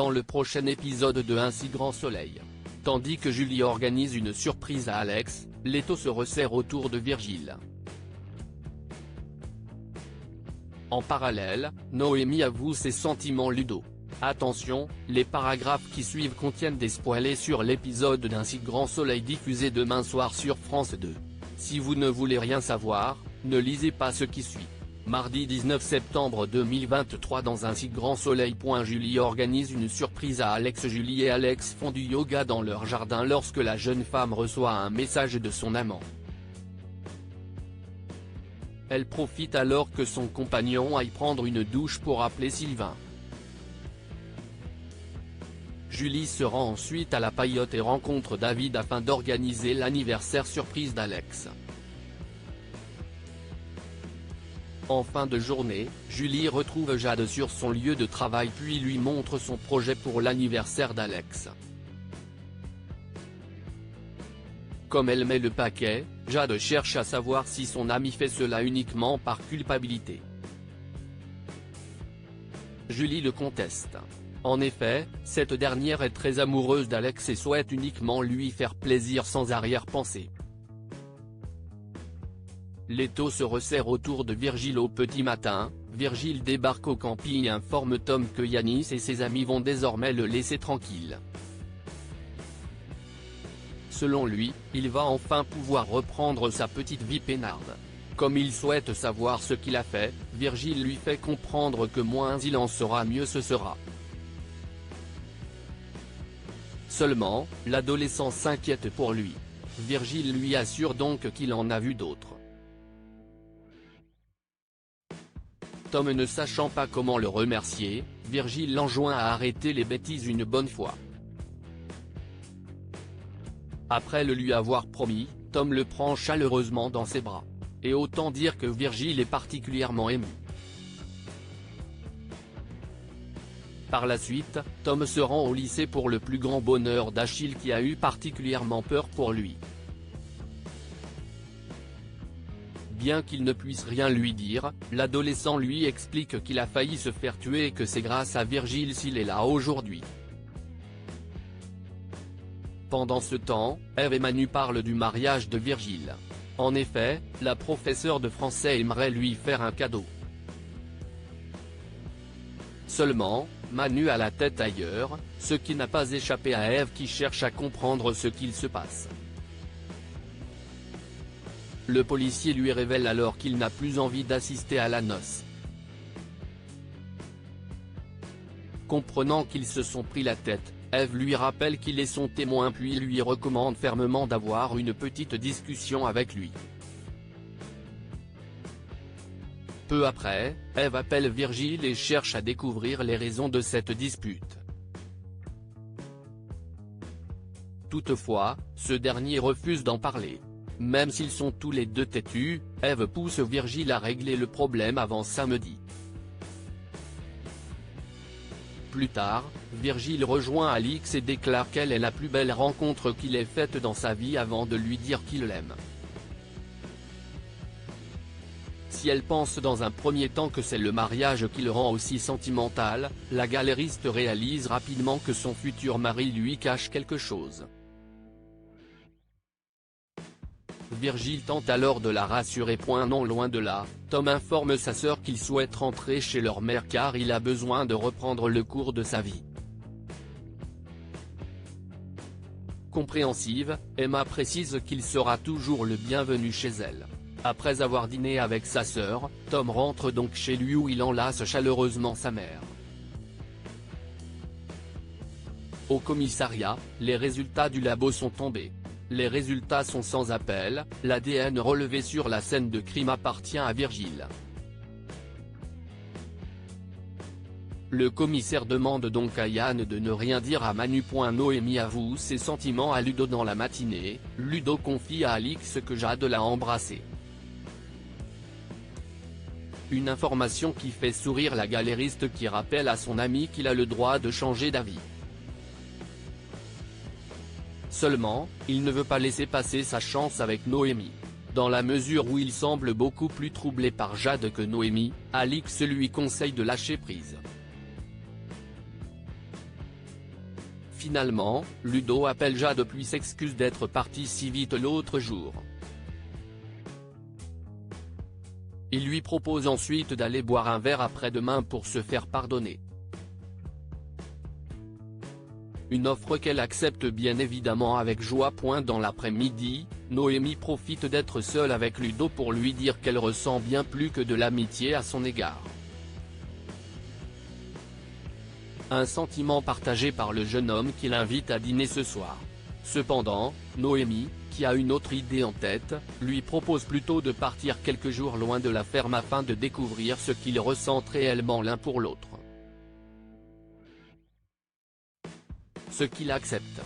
dans le prochain épisode de Un si grand soleil. Tandis que Julie organise une surprise à Alex, l'étau se resserre autour de Virgile. En parallèle, Noémie avoue ses sentiments Ludo. Attention, les paragraphes qui suivent contiennent des spoilers sur l'épisode d'Un si grand soleil diffusé demain soir sur France 2. Si vous ne voulez rien savoir, ne lisez pas ce qui suit. Mardi 19 septembre 2023 dans Un si grand soleil. Julie organise une surprise à Alex. Julie et Alex font du yoga dans leur jardin lorsque la jeune femme reçoit un message de son amant. Elle profite alors que son compagnon aille prendre une douche pour appeler Sylvain. Julie se rend ensuite à la paillote et rencontre David afin d'organiser l'anniversaire surprise d'Alex. En fin de journée, Julie retrouve Jade sur son lieu de travail puis lui montre son projet pour l'anniversaire d'Alex. Comme elle met le paquet, Jade cherche à savoir si son ami fait cela uniquement par culpabilité. Julie le conteste. En effet, cette dernière est très amoureuse d'Alex et souhaite uniquement lui faire plaisir sans arrière-pensée. L'étau se resserre autour de Virgile au petit matin. Virgile débarque au camping et informe Tom que Yanis et ses amis vont désormais le laisser tranquille. Selon lui, il va enfin pouvoir reprendre sa petite vie peinarde. Comme il souhaite savoir ce qu'il a fait, Virgile lui fait comprendre que moins il en saura mieux ce sera. Seulement, l'adolescent s'inquiète pour lui. Virgile lui assure donc qu'il en a vu d'autres. Tom ne sachant pas comment le remercier, Virgile l'enjoint à arrêter les bêtises une bonne fois. Après le lui avoir promis, Tom le prend chaleureusement dans ses bras. Et autant dire que Virgile est particulièrement ému. Par la suite, Tom se rend au lycée pour le plus grand bonheur d'Achille qui a eu particulièrement peur pour lui. Bien qu'il ne puisse rien lui dire, l'adolescent lui explique qu'il a failli se faire tuer et que c'est grâce à Virgile s'il est là aujourd'hui. Pendant ce temps, Eve et Manu parlent du mariage de Virgile. En effet, la professeure de français aimerait lui faire un cadeau. Seulement, Manu a la tête ailleurs, ce qui n'a pas échappé à Eve qui cherche à comprendre ce qu'il se passe. Le policier lui révèle alors qu'il n'a plus envie d'assister à la noce. Comprenant qu'ils se sont pris la tête, Eve lui rappelle qu'il est son témoin puis lui recommande fermement d'avoir une petite discussion avec lui. Peu après, Eve appelle Virgile et cherche à découvrir les raisons de cette dispute. Toutefois, ce dernier refuse d'en parler. Même s'ils sont tous les deux têtus, Eve pousse Virgile à régler le problème avant samedi. Plus tard, Virgile rejoint Alix et déclare qu'elle est la plus belle rencontre qu'il ait faite dans sa vie avant de lui dire qu'il l'aime. Si elle pense dans un premier temps que c'est le mariage qui le rend aussi sentimental, la galériste réalise rapidement que son futur mari lui cache quelque chose. Virgile tente alors de la rassurer. Non loin de là, Tom informe sa sœur qu'il souhaite rentrer chez leur mère car il a besoin de reprendre le cours de sa vie. Compréhensive, Emma précise qu'il sera toujours le bienvenu chez elle. Après avoir dîné avec sa sœur, Tom rentre donc chez lui où il enlace chaleureusement sa mère. Au commissariat, les résultats du labo sont tombés. Les résultats sont sans appel, l'ADN relevé sur la scène de crime appartient à Virgile. Le commissaire demande donc à Yann de ne rien dire à Manu. Noémie avoue ses sentiments à Ludo dans la matinée. Ludo confie à Alix que Jade l'a embrassé. Une information qui fait sourire la galériste qui rappelle à son ami qu'il a le droit de changer d'avis. Seulement, il ne veut pas laisser passer sa chance avec Noémie. Dans la mesure où il semble beaucoup plus troublé par Jade que Noémie, Alix lui conseille de lâcher prise. Finalement, Ludo appelle Jade puis s'excuse d'être parti si vite l'autre jour. Il lui propose ensuite d'aller boire un verre après-demain pour se faire pardonner. Une offre qu'elle accepte bien évidemment avec joie. Dans l'après-midi, Noémie profite d'être seule avec Ludo pour lui dire qu'elle ressent bien plus que de l'amitié à son égard. Un sentiment partagé par le jeune homme qui l'invite à dîner ce soir. Cependant, Noémie, qui a une autre idée en tête, lui propose plutôt de partir quelques jours loin de la ferme afin de découvrir ce qu'ils ressentent réellement l'un pour l'autre. Ce qu'il accepte.